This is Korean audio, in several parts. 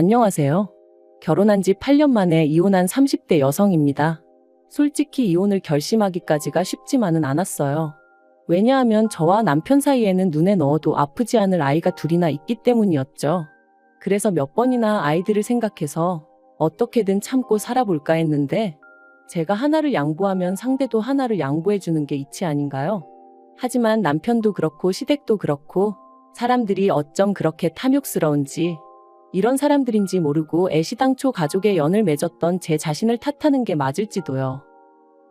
안녕하세요. 결혼한 지 8년 만에 이혼한 30대 여성입니다. 솔직히 이혼을 결심하기까지가 쉽지만은 않았어요. 왜냐하면 저와 남편 사이에는 눈에 넣어도 아프지 않을 아이가 둘이나 있기 때문이었죠. 그래서 몇 번이나 아이들을 생각해서 어떻게든 참고 살아볼까 했는데 제가 하나를 양보하면 상대도 하나를 양보해주는 게 이치 아닌가요? 하지만 남편도 그렇고 시댁도 그렇고 사람들이 어쩜 그렇게 탐욕스러운지 이런 사람들인지 모르고 애시당초 가족의 연을 맺었던 제 자신을 탓하는 게 맞을지도요.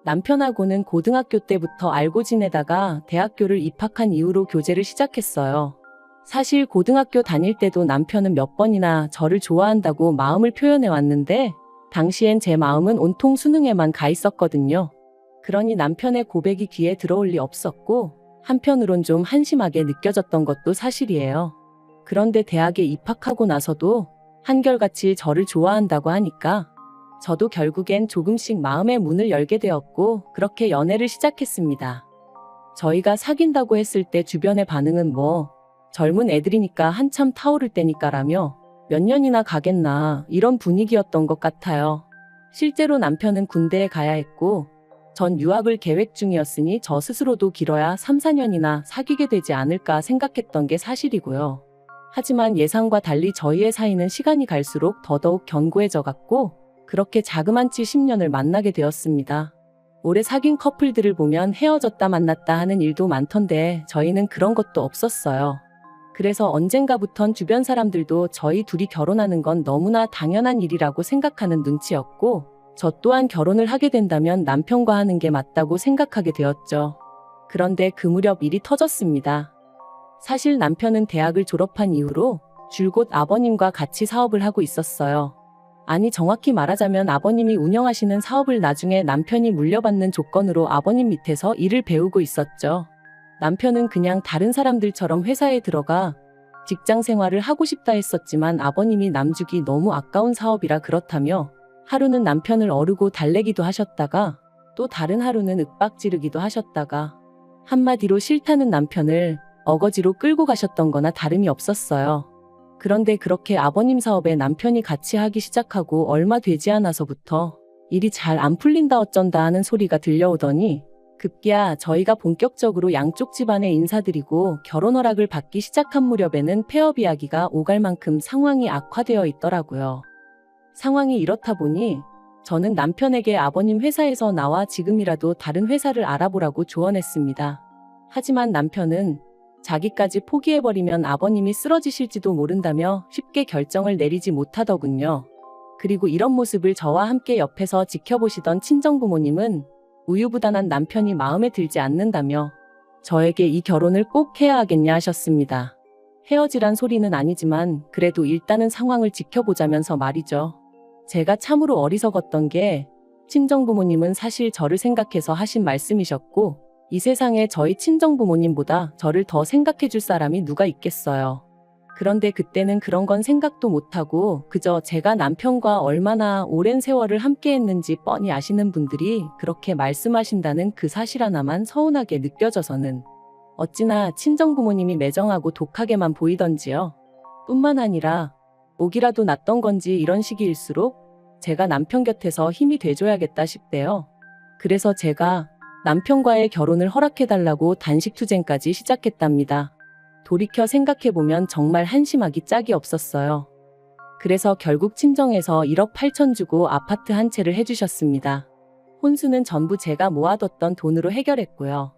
남편하고는 고등학교 때부터 알고 지내다가 대학교를 입학한 이후로 교제를 시작했어요. 사실 고등학교 다닐 때도 남편은 몇 번이나 저를 좋아한다고 마음을 표현해 왔는데 당시엔 제 마음은 온통 수능에만 가 있었거든요. 그러니 남편의 고백이 귀에 들어올 리 없었고 한편으론 좀 한심하게 느껴졌던 것도 사실이에요. 그런데 대학에 입학하고 나서도 한결같이 저를 좋아한다고 하니까 저도 결국엔 조금씩 마음의 문을 열게 되었고 그렇게 연애를 시작했습니다. 저희가 사귄다고 했을 때 주변의 반응은 젊은 애들이니까 한참 타오를 때니까라며 몇 년이나 가겠나 이런 분위기였던 것 같아요. 실제로 남편은 군대에 가야 했고 전 유학을 계획 중이었으니 저 스스로도 길어야 3, 4년이나 사귀게 되지 않을까 생각했던 게 사실이고요. 하지만 예상과 달리 저희의 사이는 시간이 갈수록 더더욱 견고해져 갔고 그렇게 자그만치 10년을 만나게 되었습니다. 오래 사귄 커플들을 보면 헤어졌다 만났다 하는 일도 많던데 저희는 그런 것도 없었어요. 그래서 언젠가부턴 주변 사람들도 저희 둘이 결혼하는 건 너무나 당연한 일이라고 생각하는 눈치였고 저 또한 결혼을 하게 된다면 남편과 하는 게 맞다고 생각하게 되었죠. 그런데 그 무렵 일이 터졌습니다. 사실 남편은 대학을 졸업한 이후로 줄곧 아버님과 같이 사업을 하고 있었어요. 아니 정확히 말하자면 아버님이 운영하시는 사업을 나중에 남편이 물려받는 조건으로 아버님 밑에서 일을 배우고 있었죠. 남편은 그냥 다른 사람들처럼 회사에 들어가 직장 생활을 하고 싶다 했었지만 아버님이 남주기 너무 아까운 사업이라 그렇다며 하루는 남편을 어르고 달래기도 하셨다가 또 다른 하루는 윽박지르기도 하셨다가 한마디로 싫다는 남편을 어거지로 끌고 가셨던 거나 다름이 없었어요. 그런데 그렇게 아버님 사업에 남편이 같이 하기 시작하고 얼마 되지 않아서부터 일이 잘 안 풀린다 어쩐다 하는 소리가 들려오더니 급기야 저희가 본격적으로 양쪽 집안에 인사드리고 결혼 허락을 받기 시작한 무렵에는 폐업 이야기가 오갈 만큼 상황이 악화되어 있더라고요. 상황이 이렇다 보니 저는 남편에게 아버님 회사에서 나와 지금이라도 다른 회사를 알아보라고 조언했습니다. 하지만 남편은 자기까지 포기해버리면 아버님이 쓰러지실지도 모른다며 쉽게 결정을 내리지 못하더군요. 그리고 이런 모습을 저와 함께 옆에서 지켜보시던 친정부모님은 우유부단한 남편이 마음에 들지 않는다며 저에게 이 결혼을 꼭 해야 하겠냐 하셨습니다. 헤어지란 소리는 아니지만 그래도 일단은 상황을 지켜보자면서 말이죠. 제가 참으로 어리석었던 게 친정부모님은 사실 저를 생각해서 하신 말씀이셨고 이 세상에 저희 친정부모님보다 저를 더 생각해 줄 사람이 누가 있겠어요. 그런데 그때는 그런 건 생각도 못하고 그저 제가 남편과 얼마나 오랜 세월을 함께 했는지 뻔히 아시는 분들이 그렇게 말씀하신다는 그 사실 하나만 서운하게 느껴져서는 어찌나 친정부모님이 매정하고 독하게만 보이던지요. 뿐만 아니라 목이라도 났던 건지 이런 시기일수록 제가 남편 곁에서 힘이 돼줘야겠다 싶대요. 그래서 제가 남편과의 결혼을 허락해달라고 단식투쟁까지 시작했답니다. 돌이켜 생각해보면 정말 한심하기 짝이 없었어요. 그래서 결국 친정에서 1억 8천 주고 아파트 한 채를 해주셨습니다. 혼수는 전부 제가 모아뒀던 돈으로 해결했고요.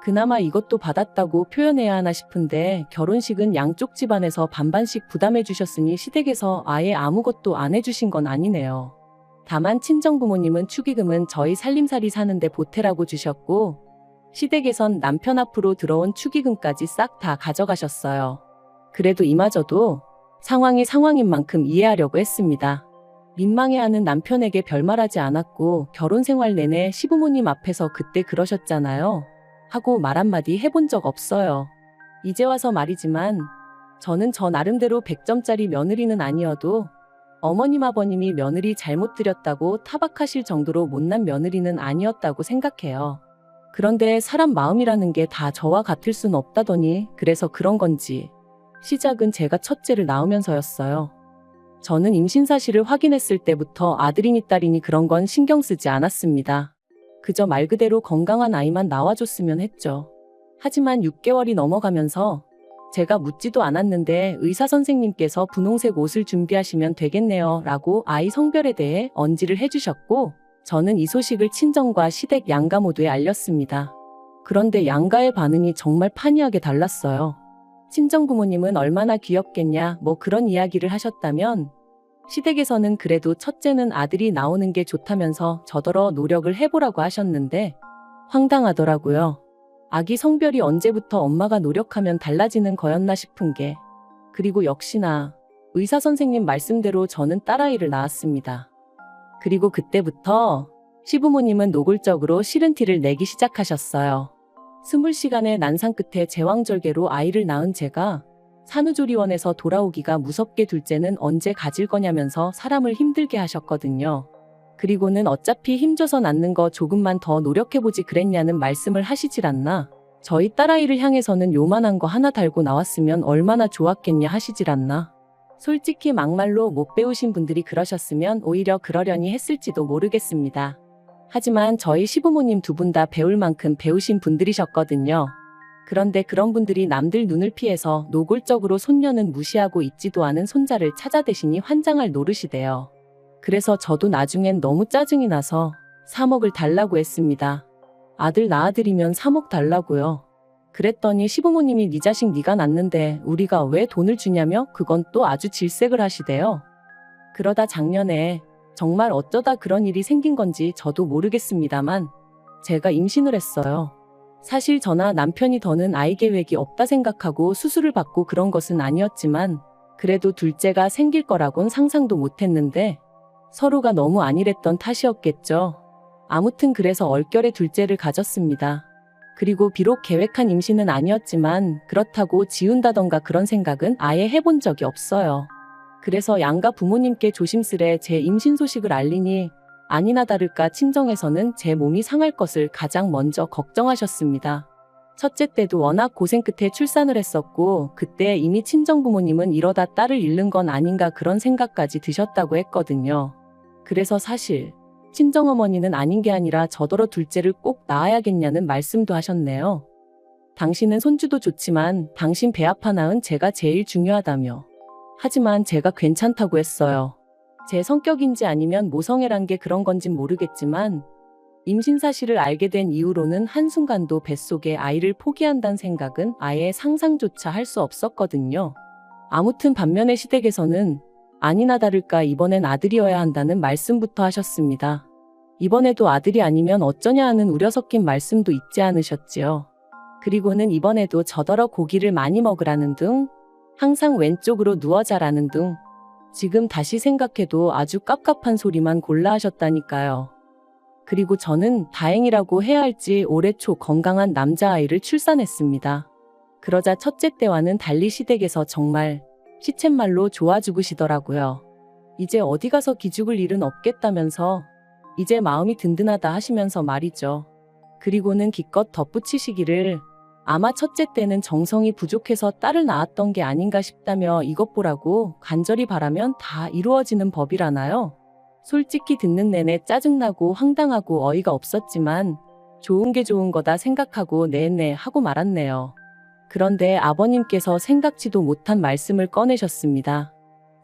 그나마 이것도 받았다고 표현해야 하나 싶은데 결혼식은 양쪽 집안에서 반반씩 부담해 주셨으니 시댁에서 아예 아무것도 안 해주신 건 아니네요. 다만 친정부모님은 축의금은 저희 살림살이 사는데 보태라고 주셨고 시댁에선 남편 앞으로 들어온 축의금까지 싹 다 가져가셨어요. 그래도 이마저도 상황이 상황인 만큼 이해하려고 했습니다. 민망해하는 남편에게 별말하지 않았고 결혼 생활 내내 시부모님 앞에서 그때 그러셨잖아요. 하고 말 한마디 해본 적 없어요. 이제 와서 말이지만 저는 저 나름대로 100점짜리 며느리는 아니어도 어머님 아버님이 며느리 잘못 들였다고 타박하실 정도로 못난 며느리는 아니었다고 생각해요. 그런데 사람 마음이라는 게 다 저와 같을 순 없다더니 그래서 그런 건지 시작은 제가 첫째를 낳으면서였어요. 저는 임신 사실을 확인했을 때부터 아들이니 딸이니 그런 건 신경 쓰지 않았습니다. 그저 말 그대로 건강한 아이만 나와줬으면 했죠. 하지만 6개월이 넘어가면서 제가 묻지도 않았는데 의사 선생님께서 분홍색 옷을 준비하시면 되겠네요 라고 아이 성별에 대해 언지를 해주셨고, 저는 이 소식을 친정과 시댁 양가 모두에 알렸습니다. 그런데 양가의 반응이 정말 판이하게 달랐어요. 친정 부모님은 얼마나 귀엽겠냐 뭐 그런 이야기를 하셨다면, 시댁에서는 그래도 첫째는 아들이 나오는 게 좋다면서 저더러 노력을 해보라고 하셨는데 황당하더라고요. 아기 성별이 언제부터 엄마가 노력하면 달라지는 거였나 싶은 게. 그리고 역시나 의사 선생님 말씀대로 저는 딸아이를 낳았습니다. 그리고 그때부터 시부모님은 노골적으로 싫은 티를 내기 시작하셨어요. 20시간의 난상 끝에 제왕절개로 아이를 낳은 제가 산후조리원에서 돌아오기가 무섭게 둘째는 언제 가질 거냐면서 사람을 힘들게 하셨거든요. 그리고는 어차피 힘줘서 낳는 거 조금만 더 노력해보지 그랬냐는 말씀을 하시질 않나. 저희 딸아이를 향해서는 요만한 거 하나 달고 나왔으면 얼마나 좋았겠냐 하시질 않나. 솔직히 막말로 못 배우신 분들이 그러셨으면 오히려 그러려니 했을지도 모르겠습니다. 하지만 저희 시부모님 두 분 다 배울 만큼 배우신 분들이셨거든요. 그런데 그런 분들이 남들 눈을 피해서 노골적으로 손녀는 무시하고 있지도 않은 손자를 찾아대시니 환장할 노릇이대요. 그래서 저도 나중엔 너무 짜증이 나서 3억을 달라고 했습니다. 아들 낳아드리면 3억 달라고요. 그랬더니 시부모님이 네 자식 네가 낳는데 우리가 왜 돈을 주냐며 그건 또 아주 질색을 하시대요. 그러다 작년에 정말 어쩌다 그런 일이 생긴 건지 저도 모르겠습니다만 제가 임신을 했어요. 사실 저나 남편이 더는 아이 계획이 없다 생각하고 수술을 받고 그런 것은 아니었지만 그래도 둘째가 생길 거라곤 상상도 못했는데 서로가 너무 안일했던 탓이었겠죠. 아무튼 그래서 얼결에 둘째를 가졌습니다. 그리고 비록 계획한 임신은 아니었지만 그렇다고 지운다던가 그런 생각은 아예 해본 적이 없어요. 그래서 양가 부모님께 조심스레 제 임신 소식을 알리니 아니나 다를까 친정에서는 제 몸이 상할 것을 가장 먼저 걱정하셨습니다. 첫째 때도 워낙 고생 끝에 출산을 했었고 그때 이미 친정 부모님은 이러다 딸을 잃는 건 아닌가 그런 생각까지 드셨다고 했거든요. 그래서 사실 친정어머니는 아닌 게 아니라 저더러 둘째를 꼭 낳아야겠냐는 말씀도 하셨네요. 당신은 손주도 좋지만 당신 배 아파 낳은 제가 제일 중요하다며. 하지만 제가 괜찮다고 했어요. 제 성격인지 아니면 모성애란 게 그런 건진 모르겠지만 임신 사실을 알게 된 이후로는 한순간도 뱃속에 아이를 포기한다는 생각은 아예 상상조차 할 수 없었거든요. 아무튼 반면에 시댁에서는 아니나 다를까 이번엔 아들이어야 한다는 말씀부터 하셨습니다. 이번에도 아들이 아니면 어쩌냐 하는 우려 섞인 말씀도 잊지 않으셨지요. 그리고는 이번에도 저더러 고기를 많이 먹으라는 등 항상 왼쪽으로 누워 자라는 등 지금 다시 생각해도 아주 깝깝한 소리만 골라 하셨다니까요. 그리고 저는 다행이라고 해야 할지 올해 초 건강한 남자아이를 출산했습니다. 그러자 첫째 때와는 달리 시댁에서 정말 시쳇말로 좋아 죽으시더라고요. 이제 어디 가서 기죽을 일은 없겠다면서 이제 마음이 든든하다 하시면서 말이죠. 그리고는 기껏 덧붙이시기를 아마 첫째 때는 정성이 부족해서 딸을 낳았던 게 아닌가 싶다며 이것 보라고 간절히 바라면 다 이루어지는 법이라나요? 솔직히 듣는 내내 짜증나고 황당하고 어이가 없었지만 좋은 게 좋은 거다 생각하고 네네 하고 말았네요. 그런데 아버님께서 생각지도 못한 말씀을 꺼내셨습니다.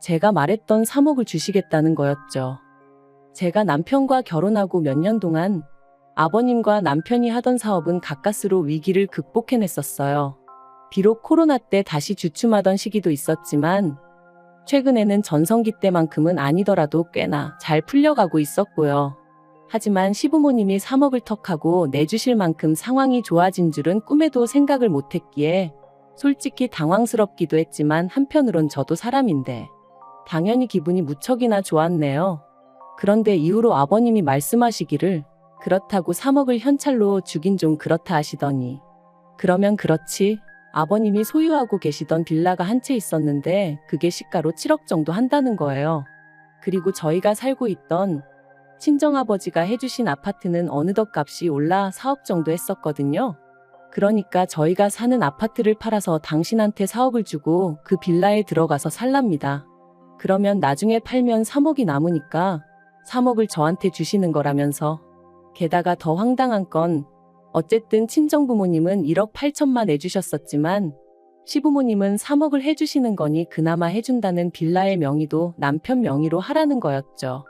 제가 말했던 3억을 주시겠다는 거였죠. 제가 남편과 결혼하고 몇 년 동안 아버님과 남편이 하던 사업은 가까스로 위기를 극복해냈었어요. 비록 코로나 때 다시 주춤하던 시기도 있었지만 최근에는 전성기 때만큼은 아니더라도 꽤나 잘 풀려가고 있었고요. 하지만 시부모님이 3억을 턱하고 내주실 만큼 상황이 좋아진 줄은 꿈에도 생각을 못했기에 솔직히 당황스럽기도 했지만 한편으론 저도 사람인데 당연히 기분이 무척이나 좋았네요. 그런데 이후로 아버님이 말씀하시기를 그렇다고 3억을 현찰로 주긴 좀 그렇다 하시더니 그러면 그렇지 아버님이 소유하고 계시던 빌라가 한 채 있었는데 그게 시가로 7억 정도 한다는 거예요. 그리고 저희가 살고 있던 친정아버지가 해주신 아파트는 어느덧 값이 올라 4억 정도 했었거든요. 그러니까 저희가 사는 아파트를 팔아서 당신한테 4억을 주고 그 빌라에 들어가서 살랍니다. 그러면 나중에 팔면 3억이 남으니까 3억을 저한테 주시는 거라면서. 게다가 더 황당한 건 어쨌든 친정부모님은 1억 8천만 내주셨었지만 시부모님은 3억을 해주시는 거니 그나마 해준다는 빌라의 명의도 남편 명의로 하라는 거였죠.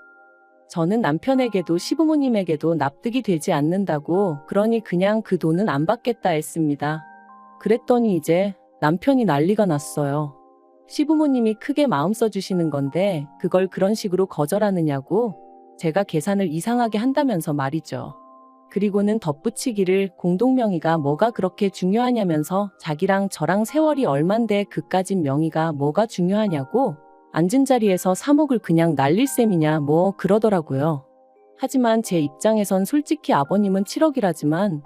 저는 남편에게도 시부모님에게도 납득이 되지 않는다고, 그러니 그냥 그 돈은 안 받겠다 했습니다. 그랬더니 이제 남편이 난리가 났어요. 시부모님이 크게 마음 써주시는 건데 그걸 그런 식으로 거절하느냐고, 제가 계산을 이상하게 한다면서 말이죠. 그리고는 덧붙이기를 공동명의가 뭐가 그렇게 중요하냐면서 자기랑 저랑 세월이 얼만데 그까진 명의가 뭐가 중요하냐고, 앉은 자리에서 3억을 그냥 날릴 셈이냐 뭐 그러더라고요. 하지만 제 입장에선 솔직히 아버님은 7억이라지만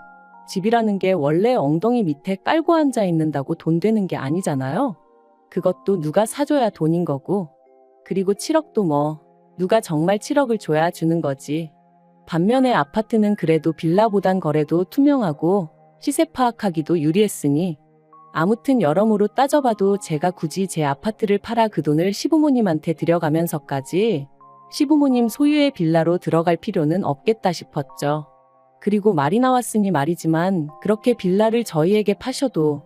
집이라는 게 원래 엉덩이 밑에 깔고 앉아 있는다고 돈 되는 게 아니잖아요. 그것도 누가 사줘야 돈인 거고, 그리고 7억도 뭐 누가 정말 7억을 줘야 주는 거지. 반면에 아파트는 그래도 빌라보단 거래도 투명하고 시세 파악하기도 유리했으니, 아무튼 여러모로 따져봐도 제가 굳이 제 아파트를 팔아 그 돈을 시부모님한테 들여가면서까지 시부모님 소유의 빌라로 들어갈 필요는 없겠다 싶었죠. 그리고 말이 나왔으니 말이지만 그렇게 빌라를 저희에게 파셔도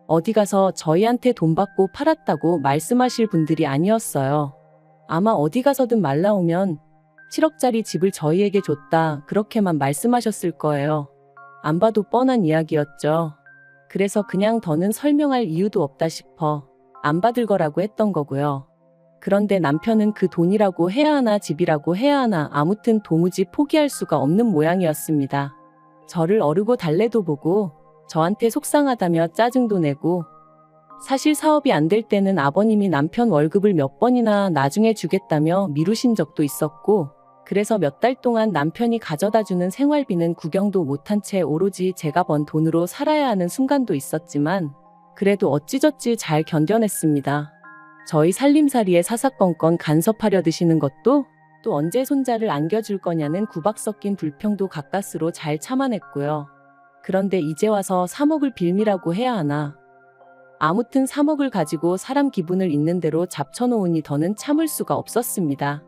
어디 가서 저희한테 돈 받고 팔았다고 말씀하실 분들이 아니었어요. 아마 어디 가서든 말 나오면 7억짜리 집을 저희에게 줬다 그렇게만 말씀하셨을 거예요. 안 봐도 뻔한 이야기였죠. 그래서 그냥 더는 설명할 이유도 없다 싶어 안 받을 거라고 했던 거고요. 그런데 남편은 그 돈이라고 해야 하나 집이라고 해야 하나 아무튼 도무지 포기할 수가 없는 모양이었습니다. 저를 어르고 달래도 보고 저한테 속상하다며 짜증도 내고, 사실 사업이 안 될 때는 아버님이 남편 월급을 몇 번이나 나중에 주겠다며 미루신 적도 있었고, 그래서 몇 달 동안 남편이 가져다주는 생활비는 구경도 못한 채 오로지 제가 번 돈으로 살아야 하는 순간도 있었지만 그래도 어찌저찌 잘 견뎌냈습니다. 저희 살림살이에 사사건건 간섭하려 드시는 것도, 또 언제 손자를 안겨줄 거냐는 구박 섞인 불평도 가까스로 잘 참아냈고요. 그런데 이제 와서 3억을 빌미라고 해야 하나. 아무튼 3억을 가지고 사람 기분을 있는 대로 잡쳐놓으니 더는 참을 수가 없었습니다.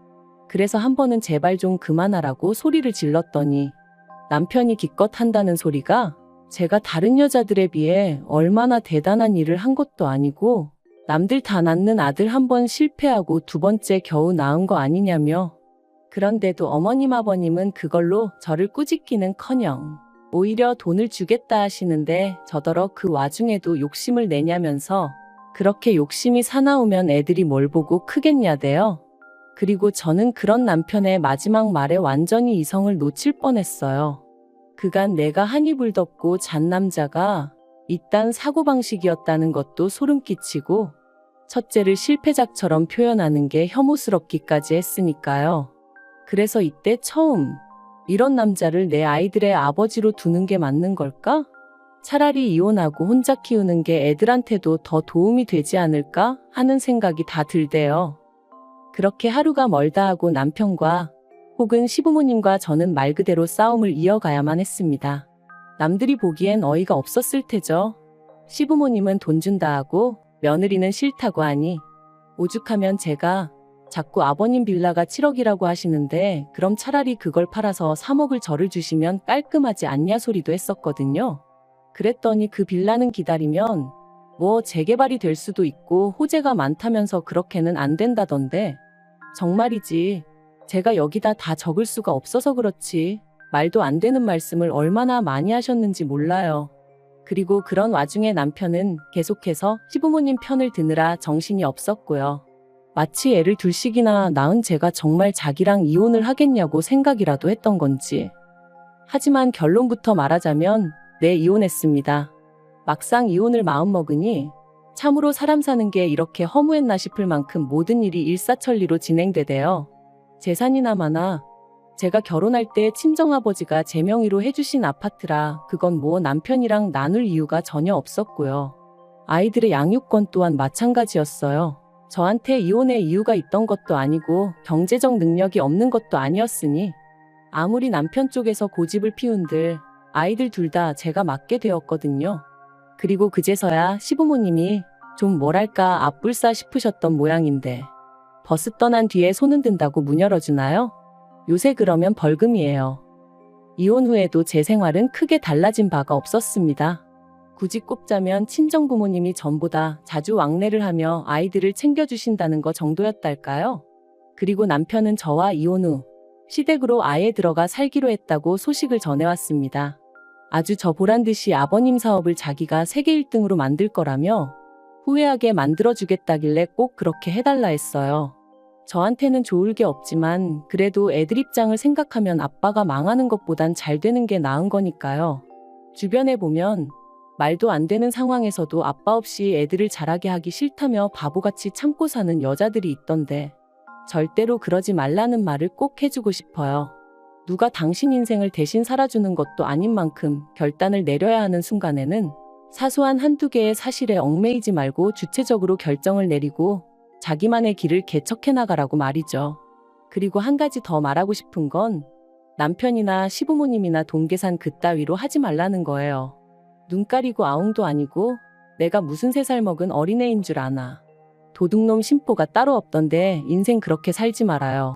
그래서 한 번은 제발 좀 그만하라고 소리를 질렀더니 남편이 기껏 한다는 소리가 제가 다른 여자들에 비해 얼마나 대단한 일을 한 것도 아니고 남들 다 낳는 아들 한 번 실패하고 두 번째 겨우 낳은 거 아니냐며. 그런데도 어머님 아버님은 그걸로 저를 꾸짖기는커녕 오히려 돈을 주겠다 하시는데 저더러 그 와중에도 욕심을 내냐면서, 그렇게 욕심이 사나우면 애들이 뭘 보고 크겠냐대요. 그리고 저는 그런 남편의 마지막 말에 완전히 이성을 놓칠 뻔했어요. 그간 내가 한 이불 덮고 잔 남자가 이딴 사고방식이었다는 것도 소름 끼치고, 첫째를 실패작처럼 표현하는 게 혐오스럽기까지 했으니까요. 그래서 이때 처음 이런 남자를 내 아이들의 아버지로 두는 게 맞는 걸까? 차라리 이혼하고 혼자 키우는 게 애들한테도 더 도움이 되지 않을까 하는 생각이 다 들대요. 그렇게 하루가 멀다 하고 남편과 혹은 시부모님과 저는 말 그대로 싸움을 이어가야만 했습니다. 남들이 보기엔 어이가 없었을 테죠. 시부모님은 돈 준다 하고 며느리는 싫다고 하니, 오죽하면 제가 자꾸 아버님 빌라가 7억이라고 하시는데 그럼 차라리 그걸 팔아서 3억을 저를 주시면 깔끔하지 않냐 소리도 했었거든요. 그랬더니 그 빌라는 기다리면 뭐 재개발이 될 수도 있고 호재가 많다면서 그렇게는 안 된다던데. 정말이지 제가 여기다 다 적을 수가 없어서 그렇지 말도 안 되는 말씀을 얼마나 많이 하셨는지 몰라요. 그리고 그런 와중에 남편은 계속해서 시부모님 편을 드느라 정신이 없었고요. 마치 애를 둘씩이나 낳은 제가 정말 자기랑 이혼을 하겠냐고 생각이라도 했던 건지. 하지만 결론부터 말하자면 네, 이혼했습니다. 막상 이혼을 마음먹으니 참으로 사람 사는 게 이렇게 허무했나 싶을 만큼 모든 일이 일사천리로 진행되대요. 재산이나 마나 제가 결혼할 때 친정아버지가 제 명의로 해주신 아파트라 그건 뭐 남편이랑 나눌 이유가 전혀 없었고요. 아이들의 양육권 또한 마찬가지였어요. 저한테 이혼의 이유가 있던 것도 아니고 경제적 능력이 없는 것도 아니었으니 아무리 남편 쪽에서 고집을 피운들 아이들 둘 다 제가 맡게 되었거든요. 그리고 그제서야 시부모님이 좀 뭐랄까 앞불싸 싶으셨던 모양인데 버스 떠난 뒤에 손은 든다고 문 열어주나요? 요새 그러면 벌금이에요. 이혼 후에도 제 생활은 크게 달라진 바가 없었습니다. 굳이 꼽자면 친정부모님이 전보다 자주 왕래를 하며 아이들을 챙겨주신다는 거 정도였달까요? 그리고 남편은 저와 이혼 후 시댁으로 아예 들어가 살기로 했다고 소식을 전해왔습니다. 아주 저 보란듯이 아버님 사업을 자기가 세계 1등으로 만들 거라며 후회하게 만들어주겠다길래 꼭 그렇게 해달라 했어요. 저한테는 좋을 게 없지만 그래도 애들 입장을 생각하면 아빠가 망하는 것보단 잘 되는 게 나은 거니까요. 주변에 보면 말도 안 되는 상황에서도 아빠 없이 애들을 자라게 하기 싫다며 바보같이 참고 사는 여자들이 있던데 절대로 그러지 말라는 말을 꼭 해주고 싶어요. 누가 당신 인생을 대신 살아주는 것도 아닌 만큼 결단을 내려야 하는 순간에는 사소한 한두 개의 사실에 얽매이지 말고 주체적으로 결정을 내리고 자기만의 길을 개척해 나가라고 말이죠. 그리고 한 가지 더 말하고 싶은 건 남편이나 시부모님이나 동계산 그따위로 하지 말라는 거예요. 눈 가리고 아웅도 아니고 내가 무슨 3살 먹은 어린애인 줄 아나. 도둑놈 심보가 따로 없던데 인생 그렇게 살지 말아요.